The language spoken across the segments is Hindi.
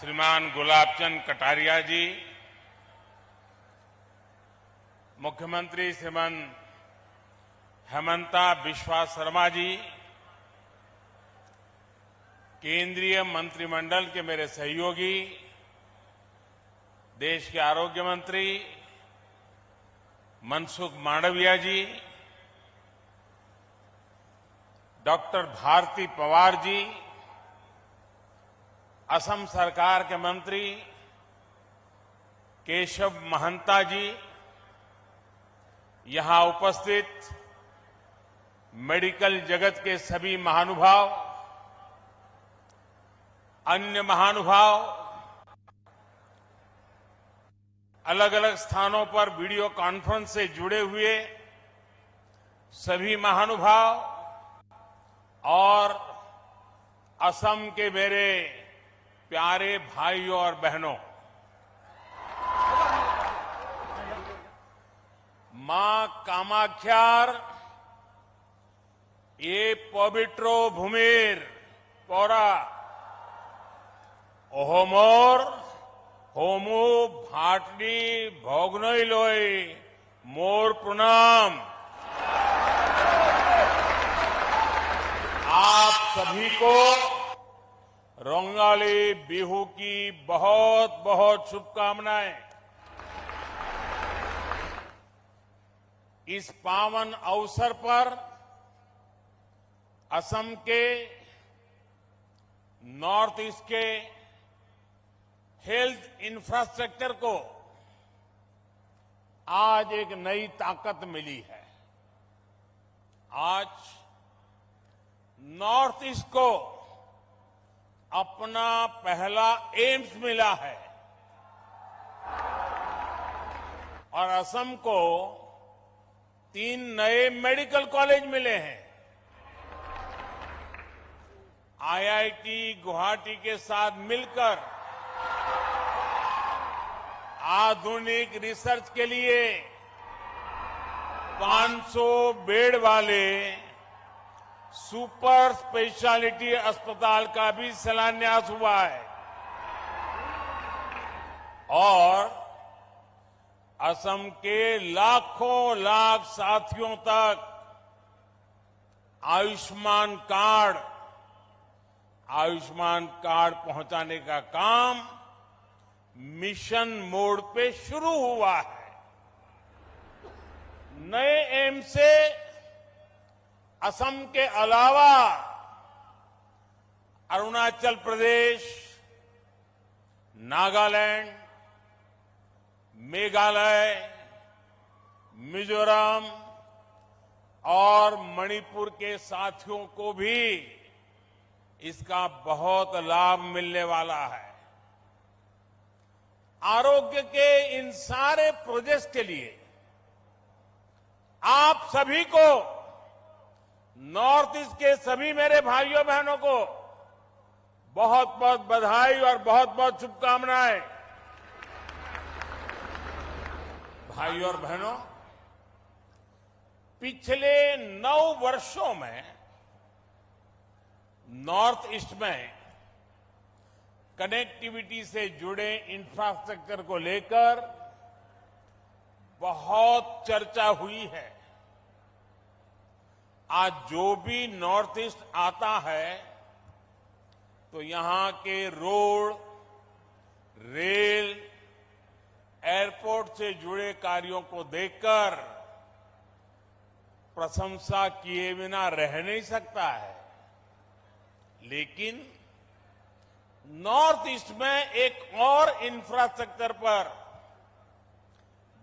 श्रीमान गुलाबचंद कटारिया जी, मुख्यमंत्री श्रीमान हेमंता बिस्वा शर्मा जी, केंद्रीय मंत्रिमंडल के मेरे सहयोगी, देश के आरोग्य मंत्री मनसुख मांडविया जी, डॉक्टर भारती पवार जी, असम सरकार के मंत्री केशव महंता जी, यहां उपस्थित मेडिकल जगत के सभी महानुभाव, अन्य महानुभाव, अलग अलग स्थानों पर वीडियो कॉन्फ्रेंस से जुड़े हुए सभी महानुभाव और असम के मेरे प्यारे भाइयों और बहनों, मां कामाख्यार ये पवित्रो भूमिर पौरा ओहोमोर होमो भाटनी भोगनोई लोई मोर प्रणाम। आप सभी को रोंगाली बिहू की बहुत बहुत शुभकामनाएं। इस पावन अवसर पर असम के नॉर्थ ईस्ट के हेल्थ इंफ्रास्ट्रक्चर को आज एक नई ताकत मिली है। आज नॉर्थ ईस्ट को अपना पहला एम्स मिला है और असम को 3 नए मेडिकल कॉलेज मिले हैं। आईआईटी गुवाहाटी के साथ मिलकर आधुनिक रिसर्च के लिए 500 बेड वाले सुपर स्पेशलिटी अस्पताल का भी शिलान्यास हुआ है और असम के लाखों लाख साथियों तक आयुष्मान कार्ड पहुंचाने का काम मिशन मोड पे शुरू हुआ है। नए एम्स से असम के अलावा अरुणाचल प्रदेश, नागालैंड, मेघालय, मिजोरम और मणिपुर के साथियों को भी इसका बहुत लाभ मिलने वाला है। आरोग्य के इन सारे प्रोजेक्ट्स के लिए आप सभी को, नॉर्थ ईस्ट के सभी मेरे भाइयों बहनों को बहुत बहुत बधाई और बहुत बहुत शुभकामनाएं। भाइयों और बहनों, पिछले 9 वर्षों में नॉर्थ ईस्ट में कनेक्टिविटी से जुड़े इंफ्रास्ट्रक्चर को लेकर बहुत चर्चा हुई है। आज जो भी नॉर्थ ईस्ट आता है तो यहां के रोड, रेल, एयरपोर्ट से जुड़े कार्यों को देखकर प्रशंसा किए बिना रह नहीं सकता है। लेकिन नॉर्थ ईस्ट में एक और इंफ्रास्ट्रक्चर पर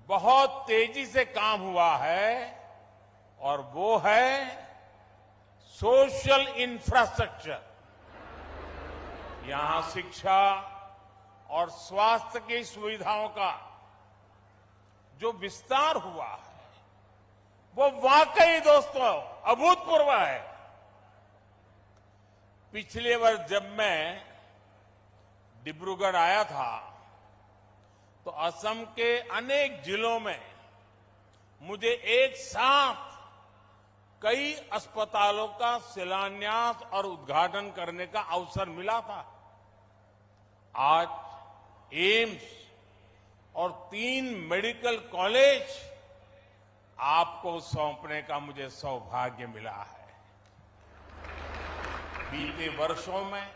बहुत तेजी से काम हुआ है और वो है सोशल इंफ्रास्ट्रक्चर। यहां शिक्षा और स्वास्थ्य की सुविधाओं का जो विस्तार हुआ है वो वाकई दोस्तों अभूतपूर्व है। पिछले वर्ष जब मैं डिब्रूगढ़ आया था तो असम के अनेक जिलों में मुझे एक साथ कई अस्पतालों का शिलान्यास और उद्घाटन करने का अवसर मिला था। आज एम्स और 3 मेडिकल कॉलेज आपको सौंपने का मुझे सौभाग्य मिला है। बीते वर्षों में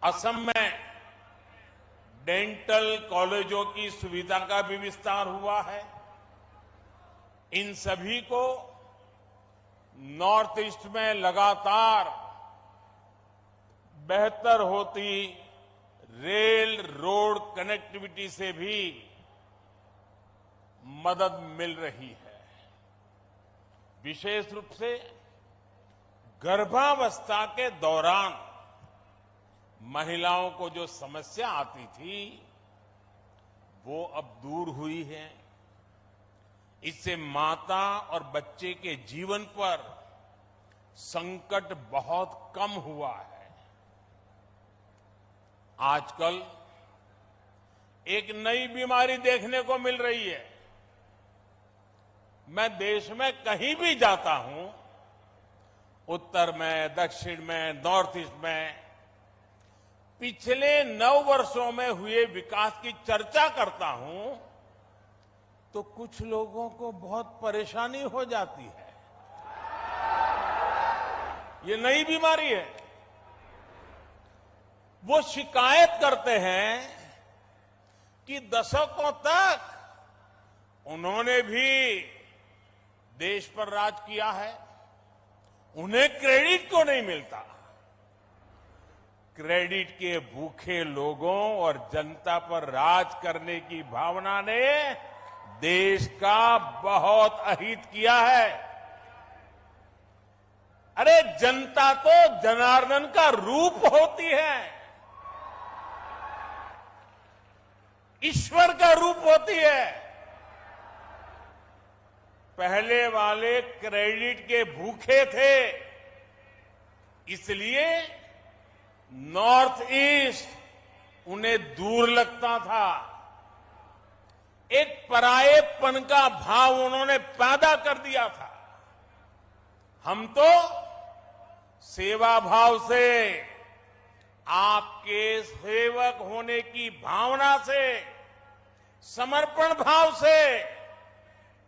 असम में डेंटल कॉलेजों की सुविधा का भी विस्तार हुआ है। इन सभी को नॉर्थ ईस्ट में लगातार बेहतर होती रेल रोड कनेक्टिविटी से भी मदद मिल रही है। विशेष रूप से गर्भावस्था के दौरान महिलाओं को जो समस्या आती थी वो अब दूर हुई है। इससे माता और बच्चे के जीवन पर संकट बहुत कम हुआ है। आजकल एक नई बीमारी देखने को मिल रही है। मैं देश में कहीं भी जाता हूं, उत्तर में, दक्षिण में, नॉर्थ ईस्ट में, पिछले 9 वर्षों में हुए विकास की चर्चा करता हूं तो कुछ लोगों को बहुत परेशानी हो जाती है। ये नई बीमारी है। वो शिकायत करते हैं कि दशकों तक उन्होंने भी देश पर राज किया है, उन्हें क्रेडिट क्यों नहीं मिलता। क्रेडिट के भूखे लोगों और जनता पर राज करने की भावना ने देश का बहुत अहित किया है। अरे जनता तो जनार्दन का रूप होती है, ईश्वर का रूप होती है। पहले वाले क्रेडिट के भूखे थे, इसलिए नॉर्थ ईस्ट उन्हें दूर लगता था। एक परायेपन का भाव उन्होंने पैदा कर दिया था। हम तो सेवा भाव से, आपके सेवक होने की भावना से, समर्पण भाव से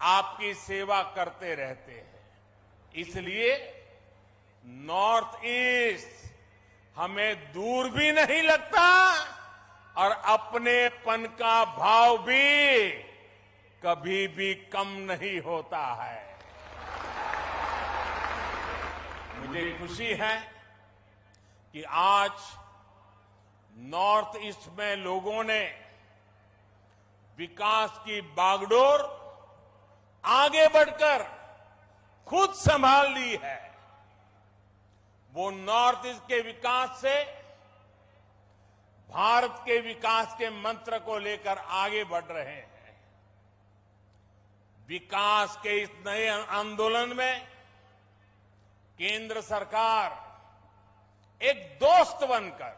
आपकी सेवा करते रहते हैं। इसलिए नॉर्थ ईस्ट हमें दूर भी नहीं लगता और अपनेपन का भाव भी कभी भी कम नहीं होता है। मुझे खुशी है कि आज नॉर्थ ईस्ट में लोगों ने विकास की बागडोर आगे बढ़कर खुद संभाल ली है। वो नॉर्थ ईस्ट के विकास से भारत के विकास के मंत्र को लेकर आगे बढ़ रहे हैं। विकास के इस नए आंदोलन में केंद्र सरकार एक दोस्त बनकर,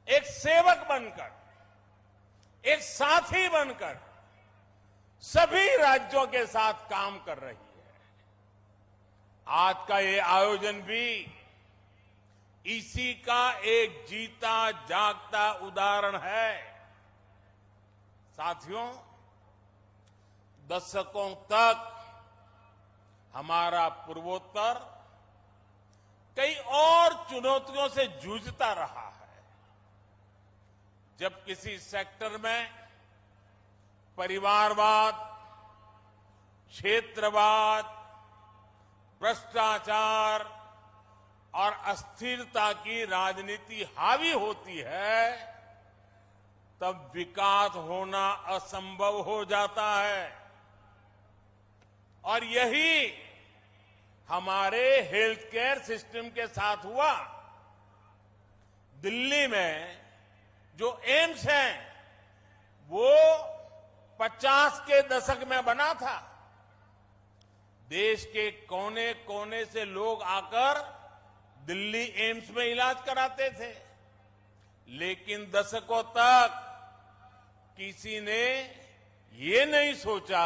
एक सेवक बनकर, एक साथी बनकर सभी राज्यों के साथ काम कर रही है। आज का ये आयोजन भी इसी का एक जीता जागता उदाहरण है। साथियों, दशकों तक हमारा पूर्वोत्तर कई और चुनौतियों से जूझता रहा है। जब किसी सेक्टर में परिवारवाद, क्षेत्रवाद, भ्रष्टाचार और अस्थिरता की राजनीति हावी होती है, तब विकास होना असंभव हो जाता है। और यही हमारे हेल्थ केयर सिस्टम के साथ हुआ। दिल्ली में जो एम्स है वो 50 के दशक में बना था। देश के कोने कोने से लोग आकर दिल्ली एम्स में इलाज कराते थे, लेकिन दशकों तक किसी ने ये नहीं सोचा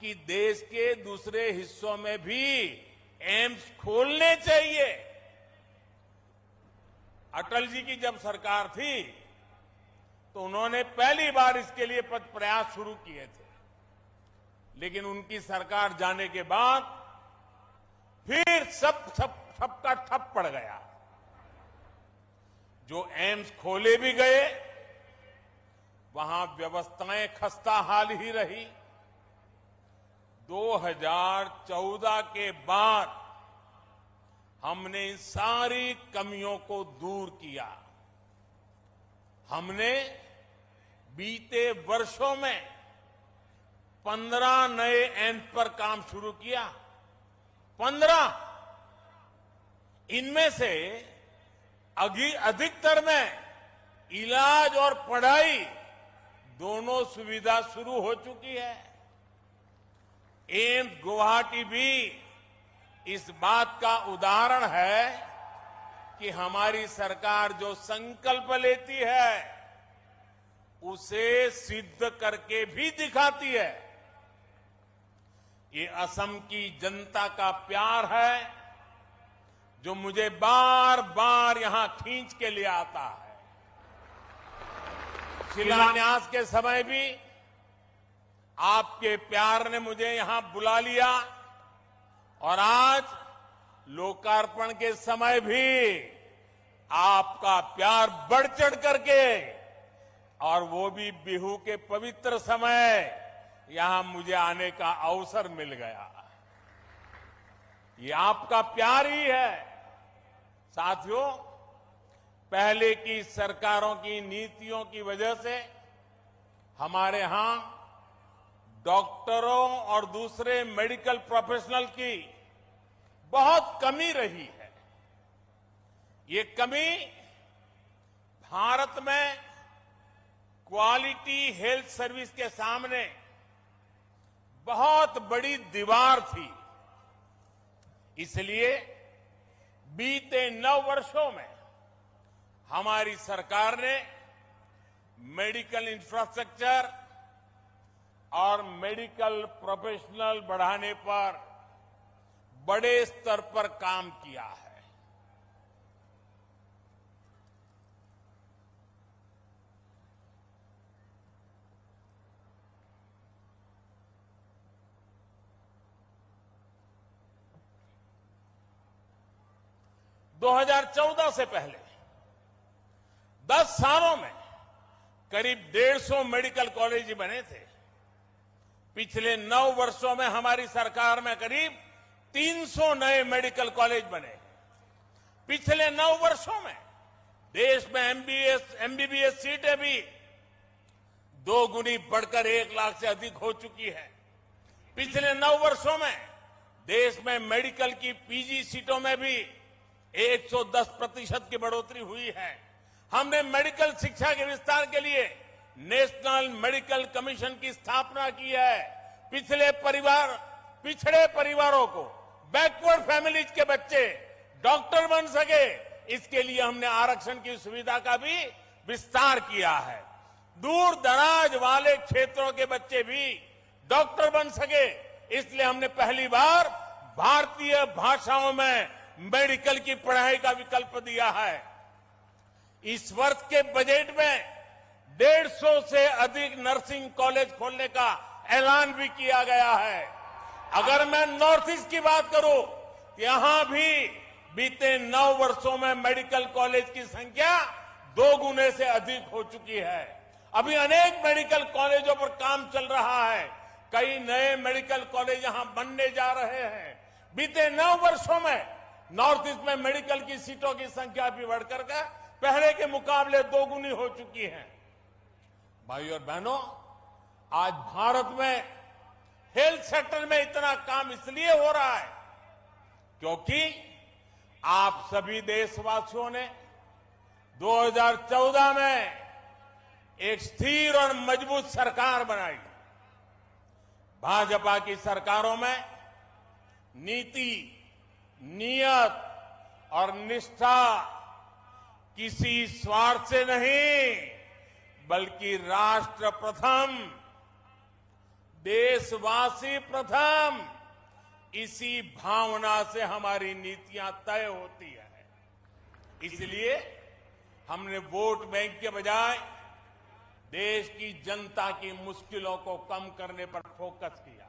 कि देश के दूसरे हिस्सों में भी एम्स खोलने चाहिए। अटल जी की जब सरकार थी तो उन्होंने पहली बार इसके लिए प्रयास शुरू किए थे, लेकिन उनकी सरकार जाने के बाद फिर सबका ठप पड़ गया। जो एम्स खोले भी गए वहां व्यवस्थाएं खस्ता हाल ही रही। 2014 के बाद हमने इन सारी कमियों को दूर किया। हमने बीते वर्षों में 15 नए एम्स पर काम शुरू किया। 15। इनमें से अधिकतर में इलाज और पढ़ाई दोनों सुविधा शुरू हो चुकी है। एम्स गुवाहाटी भी इस बात का उदाहरण है कि हमारी सरकार जो संकल्प लेती है उसे सिद्ध करके भी दिखाती है। ये असम की जनता का प्यार है जो मुझे बार बार यहां खींच के ले आता है। शिलान्यास के समय भी आपके प्यार ने मुझे यहां बुला लिया और आज लोकार्पण के समय भी आपका प्यार बढ़ चढ़ करके, और वो भी बिहू के पवित्र समय यहां मुझे आने का अवसर मिल गया। ये आपका प्यार ही है। साथियों, पहले की सरकारों की नीतियों की वजह से हमारे यहां डॉक्टरों और दूसरे मेडिकल प्रोफेशनल की बहुत कमी रही है। ये कमी भारत में क्वालिटी हेल्थ सर्विस के सामने बहुत बड़ी दीवार थी। इसलिए बीते 9 वर्षों में हमारी सरकार ने मेडिकल इंफ्रास्ट्रक्चर और मेडिकल प्रोफेशनल बढ़ाने पर बड़े स्तर पर काम किया है। दो 2014 से पहले 10 सालों में करीब 150 मेडिकल कॉलेज बने थे। पिछले 9 वर्षों में हमारी सरकार में करीब 300 नए मेडिकल कॉलेज बने। पिछले 9 वर्षों में देश में एमबीबीएस सीटें भी 2 गुनी बढ़कर 1 लाख से अधिक हो चुकी है। पिछले 9 वर्षों में देश में मेडिकल की पीजी सीटों में भी 110% की बढ़ोतरी हुई है। हमने मेडिकल शिक्षा के विस्तार के लिए नेशनल मेडिकल कमीशन की स्थापना की है। पिछड़े परिवारों को, बैकवर्ड फैमिलीज के बच्चे डॉक्टर बन सके, इसके लिए हमने आरक्षण की सुविधा का भी विस्तार किया है। दूर दराज वाले क्षेत्रों के बच्चे भी डॉक्टर बन सके, इसलिए हमने पहली बार भारतीय भाषाओं में मेडिकल की पढ़ाई का विकल्प दिया है। इस वर्ष के बजट में 150 से अधिक नर्सिंग कॉलेज खोलने का ऐलान भी किया गया है। अगर मैं नॉर्थ ईस्ट की बात करूं, यहां भी बीते 9 वर्षों में मेडिकल कॉलेज की संख्या 2 गुने से अधिक हो चुकी है। अभी अनेक मेडिकल कॉलेजों पर काम चल रहा है। कई नए मेडिकल कॉलेज यहां बनने जा रहे हैं। बीते 9 वर्षों में नॉर्थ ईस्ट में मेडिकल की सीटों की संख्या भी बढ़कर के पहले के मुकाबले 2 गुनी हो चुकी है। भाइयों और बहनों, आज भारत में हेल्थ सेक्टर में इतना काम इसलिए हो रहा है क्योंकि आप सभी देशवासियों ने 2014 में एक स्थिर और मजबूत सरकार बनाई। भाजपा की सरकारों में नीति, नियत और निष्ठा किसी स्वार्थ से नहीं बल्कि राष्ट्र प्रथम, देशवासी प्रथम, इसी भावना से हमारी नीतियां तय होती है। इसलिए हमने वोट बैंक के बजाय देश की जनता की मुश्किलों को कम करने पर फोकस किया।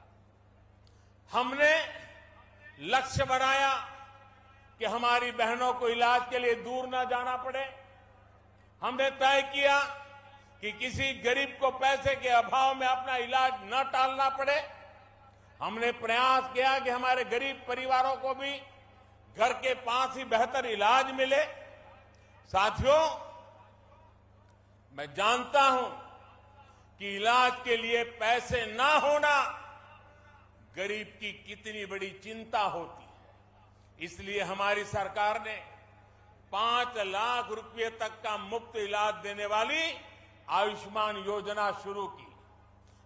हमने लक्ष्य बनाया कि हमारी बहनों को इलाज के लिए दूर न जाना पड़े। हमने तय किया कि किसी गरीब को पैसे के अभाव में अपना इलाज न टालना पड़े। हमने प्रयास किया कि हमारे गरीब परिवारों को भी घर के पास ही बेहतर इलाज मिले। साथियों, मैं जानता हूं कि इलाज के लिए पैसे ना होना गरीब की कितनी बड़ी चिंता होती है। इसलिए हमारी सरकार ने 5 लाख रुपए तक का मुफ्त इलाज देने वाली आयुष्मान योजना शुरू की।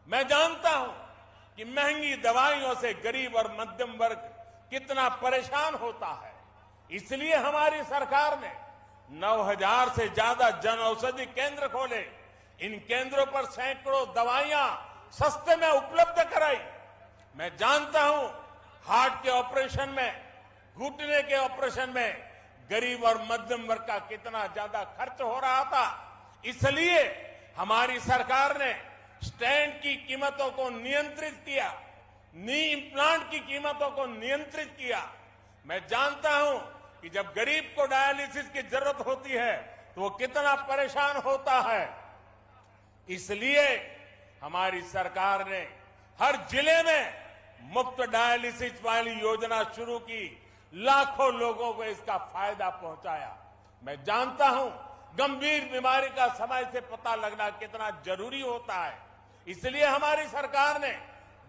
मैं जानता हूं कि महंगी दवाइयों से गरीब और मध्यम वर्ग कितना परेशान होता है। इसलिए हमारी सरकार ने 9,000 से ज्यादा जन औषधि केंद्र खोले। इन केंद्रों पर सैकड़ों दवाइयां सस्ते में उपलब्ध कराई। मैं जानता हूं हार्ट के ऑपरेशन में, घुटने के ऑपरेशन में गरीब और मध्यम वर्ग का कितना ज्यादा खर्च हो रहा था। इसलिए हमारी सरकार ने स्टेंट की कीमतों को नियंत्रित किया, नी इम्प्लांट की कीमतों को नियंत्रित किया। मैं जानता हूं कि जब गरीब को डायलिसिस की जरूरत होती है तो वो कितना परेशान होता है। इसलिए हमारी सरकार ने हर जिले में मुफ्त डायलिसिस वाली योजना शुरू की, लाखों लोगों को इसका फायदा पहुंचाया। मैं जानता हूं गंभीर बीमारी का समय से पता लगना कितना जरूरी होता है। इसलिए हमारी सरकार ने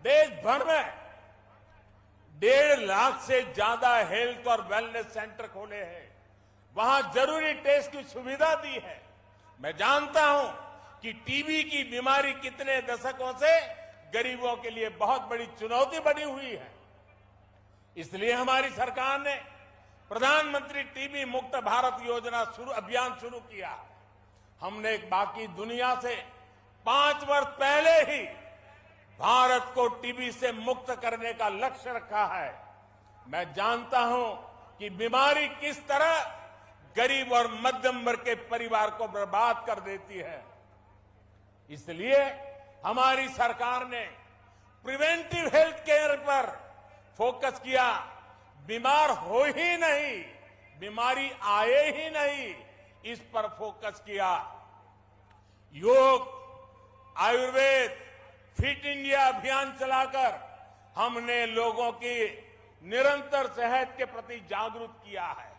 देश भर में 1.5 लाख से ज्यादा हेल्थ और वेलनेस सेंटर खोले हैं। वहां जरूरी टेस्ट की सुविधा दी है। मैं जानता हूं कि टीबी की बीमारी कितने दशकों से गरीबों के लिए बहुत बड़ी चुनौती बनी हुई है। इसलिए हमारी सरकार ने प्रधानमंत्री टीबी मुक्त भारत योजना अभियान शुरू किया। हमने बाकी दुनिया से 5 वर्ष पहले ही भारत को टीबी से मुक्त करने का लक्ष्य रखा है। मैं जानता हूं कि बीमारी किस तरह गरीब और मध्यम वर्ग के परिवार को बर्बाद कर देती है। इसलिए हमारी सरकार ने प्रिवेंटिव हेल्थ केयर पर फोकस किया। बीमार हो ही नहीं, बीमारी आए ही नहीं, इस पर फोकस किया। योग, आयुर्वेद, फिट इंडिया अभियान चलाकर हमने लोगों की निरंतर सेहत के प्रति जागरूक किया है।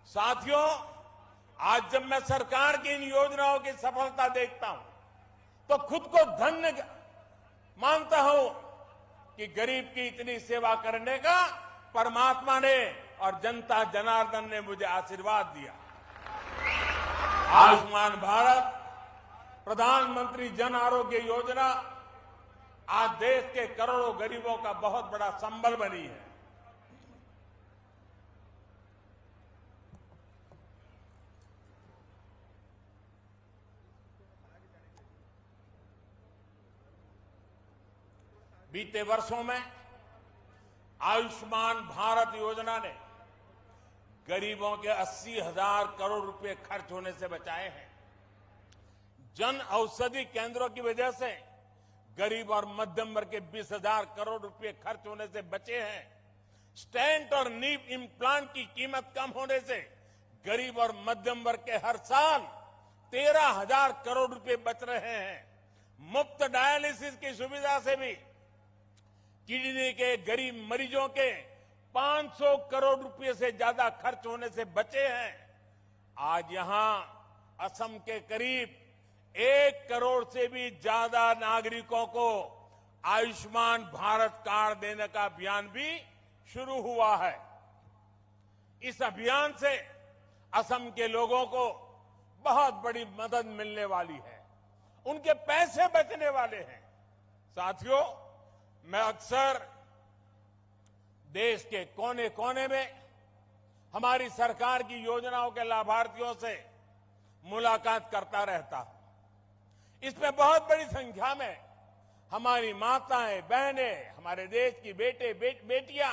साथियों, आज जब मैं सरकार की इन योजनाओं की सफलता देखता हूं तो खुद को धन्य मानता हूं कि गरीब की इतनी सेवा करने का परमात्मा ने और जनता जनार्दन ने मुझे आशीर्वाद दिया। आयुष्मान भारत, प्रधानमंत्री जन आरोग्य योजना आज देश के करोड़ों गरीबों का बहुत बड़ा संबल बनी है। बीते वर्षों में आयुष्मान भारत योजना ने गरीबों के 80,000 करोड़ रुपए खर्च होने से बचाए हैं। जन औषधि केंद्रों की वजह से गरीब और मध्यम वर्ग के 20,000 करोड़ रुपए खर्च होने से बचे हैं। स्टेंट और नी इम्प्लांट की कीमत कम होने से गरीब और मध्यम वर्ग के हर साल 13,000 करोड़ रुपए बच रहे हैं। मुफ्त डायलिसिस की सुविधा से भी किडनी के गरीब मरीजों के 500 करोड़ रुपए से ज्यादा खर्च होने से बचे हैं। आज यहां असम के करीब 1 करोड़ से भी ज्यादा नागरिकों को आयुष्मान भारत कार्ड देने का अभियान भी शुरू हुआ है। इस अभियान से असम के लोगों को बहुत बड़ी मदद मिलने वाली है, उनके पैसे बचने वाले हैं। साथियों, मैं अक्सर देश के कोने कोने में हमारी सरकार की योजनाओं के लाभार्थियों से मुलाकात करता रहता हूं। इसमें बहुत बड़ी संख्या में हमारी माताएं, बहनें, हमारे देश की बेटियां,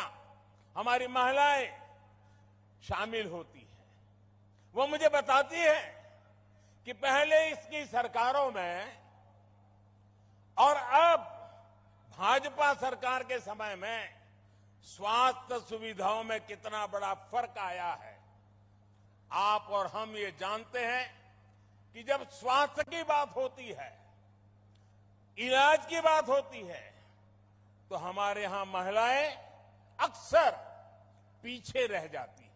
हमारी महिलाएं शामिल होती हैं। वो मुझे बताती है कि पहले इसकी सरकारों में और अब भाजपा सरकार के समय में स्वास्थ्य सुविधाओं में कितना बड़ा फर्क आया है। आप और हम ये जानते हैं कि जब स्वास्थ्य की बात होती है, इलाज की बात होती है, तो हमारे यहां महिलाएं अक्सर पीछे रह जाती हैं।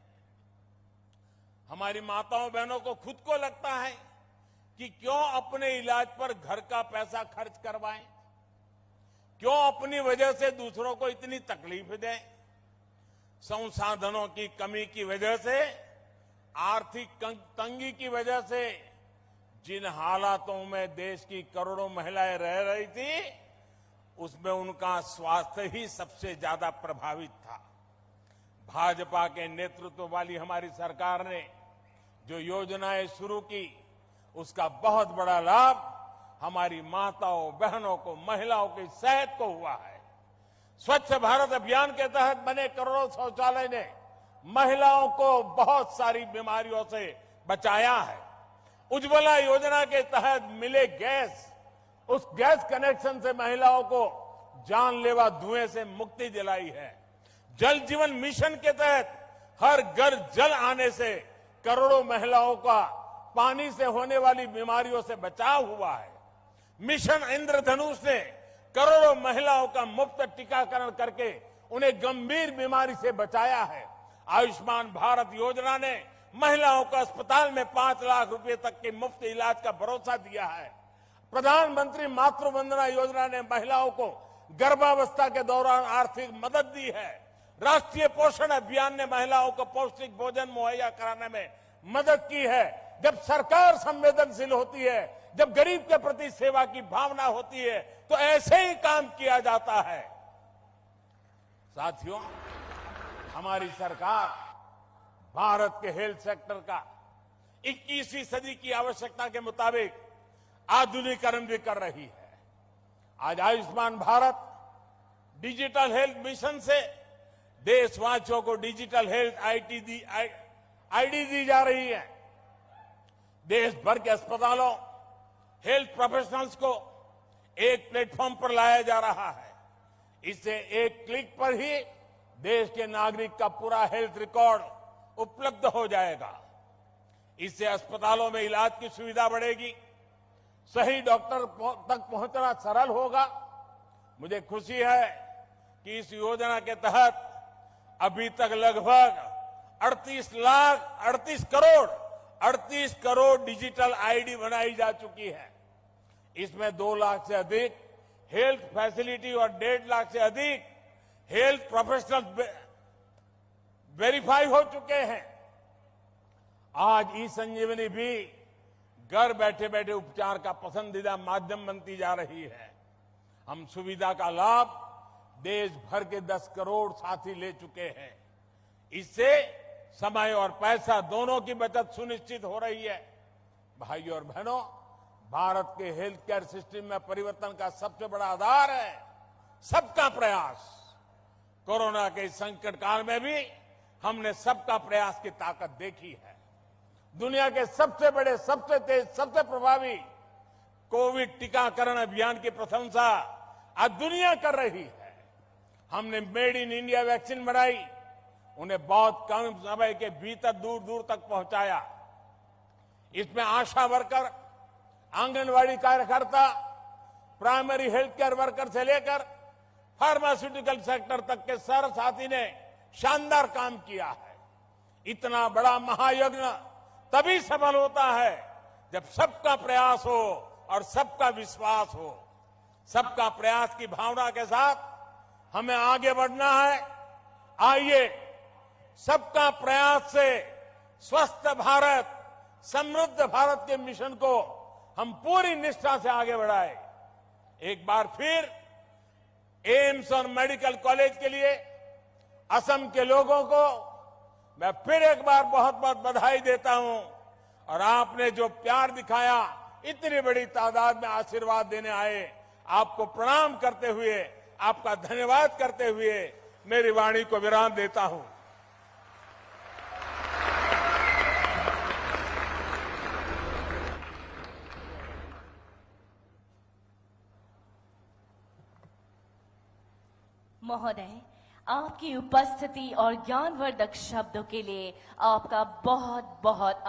हमारी माताओं बहनों को खुद को लगता है कि क्यों अपने इलाज पर घर का पैसा खर्च करवाएं, क्यों अपनी वजह से दूसरों को इतनी तकलीफ दें। संसाधनों की कमी की वजह से, आर्थिक तंगी की वजह से जिन हालातों में देश की करोड़ों महिलाएं रह रही थी, उसमें उनका स्वास्थ्य ही सबसे ज्यादा प्रभावित था। भाजपा के नेतृत्व वाली हमारी सरकार ने जो योजनाएं शुरू की, उसका बहुत बड़ा लाभ हमारी माताओं बहनों को, महिलाओं की सेहत को हुआ है। स्वच्छ भारत अभियान के तहत बने करोड़ों शौचालय ने महिलाओं को बहुत सारी बीमारियों से बचाया है। उज्ज्वला योजना के तहत मिले गैस, उस गैस कनेक्शन से महिलाओं को जानलेवा धुएं से मुक्ति दिलाई है। जल जीवन मिशन के तहत हर घर जल आने से करोड़ों महिलाओं का पानी से होने वाली बीमारियों से बचाव हुआ है। मिशन इंद्रधनुष ने करोड़ों महिलाओं का मुफ्त टीकाकरण करके उन्हें गंभीर बीमारी से बचाया है। आयुष्मान भारत योजना ने महिलाओं को अस्पताल में 5 लाख रुपए तक के मुफ्त इलाज का भरोसा दिया है। प्रधानमंत्री मातृ वंदना योजना ने महिलाओं को गर्भावस्था के दौरान आर्थिक मदद दी है। राष्ट्रीय पोषण अभियान ने महिलाओं को पौष्टिक भोजन मुहैया कराने में मदद की है। जब सरकार संवेदनशील होती है, जब गरीब के प्रति सेवा की भावना होती है, तो ऐसे ही काम किया जाता है। साथियों, हमारी सरकार भारत के हेल्थ सेक्टर का 21वीं सदी की आवश्यकता के मुताबिक आधुनिकीकरण भी कर रही है। आज Ayushman Bharat digital health mission से देशवासियों को डिजिटल हेल्थ आईडी दी जा रही है। देश भर के अस्पतालों, हेल्थ प्रोफेशनल्स को एक प्लेटफॉर्म पर लाया जा रहा है। इससे एक क्लिक पर ही देश के नागरिक का पूरा हेल्थ रिकॉर्ड उपलब्ध हो जाएगा। इससे अस्पतालों में इलाज की सुविधा बढ़ेगी, सही डॉक्टर तक पहुंचना सरल होगा। मुझे खुशी है कि इस योजना के तहत अभी तक लगभग 38 करोड़ डिजिटल आईडी बनाई जा चुकी है। इसमें 2 लाख से अधिक हेल्थ फैसिलिटी और 1.5 लाख से अधिक हेल्थ प्रोफेशनल वेरीफाई हो चुके हैं। आज ई संजीवनी भी घर बैठे बैठे उपचार का पसंदीदा माध्यम बनती जा रही है। हम सुविधा का लाभ देश भर के 10 करोड़ साथी ले चुके हैं। इससे समय और पैसा दोनों की बचत सुनिश्चित हो रही है। भाइयों और बहनों, भारत के हेल्थ केयर सिस्टम में परिवर्तन का सबसे बड़ा आधार है सबका प्रयास। कोरोना के संकट काल में भी हमने सबका प्रयास की ताकत देखी है। दुनिया के सबसे बड़े, सबसे तेज, सबसे प्रभावी कोविड टीकाकरण अभियान की प्रशंसा आज दुनिया कर रही है। हमने मेड इन इंडिया वैक्सीन बनाई, उन्हें बहुत कम समय के भीतर दूर दूर तक पहुंचाया। इसमें आशा वर्कर, आंगनवाड़ी कार्यकर्ता, प्राइमरी हेल्थ केयर वर्कर से लेकर फार्मास्यूटिकल सेक्टर तक के सारे साथी ने शानदार काम किया है। इतना बड़ा महायज्ञ तभी सफल होता है जब सबका प्रयास हो और सबका विश्वास हो। सबका प्रयास की भावना के साथ हमें आगे बढ़ना है। आइए सबका प्रयास से स्वस्थ भारत, समृद्ध भारत के मिशन को हम पूरी निष्ठा से आगे बढ़ाएं। एक बार फिर एम्स और मेडिकल कॉलेज के लिए असम के लोगों को मैं फिर एक बार बहुत बहुत बधाई देता हूं। और आपने जो प्यार दिखाया, इतनी बड़ी तादाद में आशीर्वाद देने आए, आपको प्रणाम करते हुए, आपका धन्यवाद करते हुए मेरी वाणी को विराम देता हूं। महोदय, आपकी उपस्थिति और ज्ञानवर्धक शब्दों के लिए आपका बहुत बहुत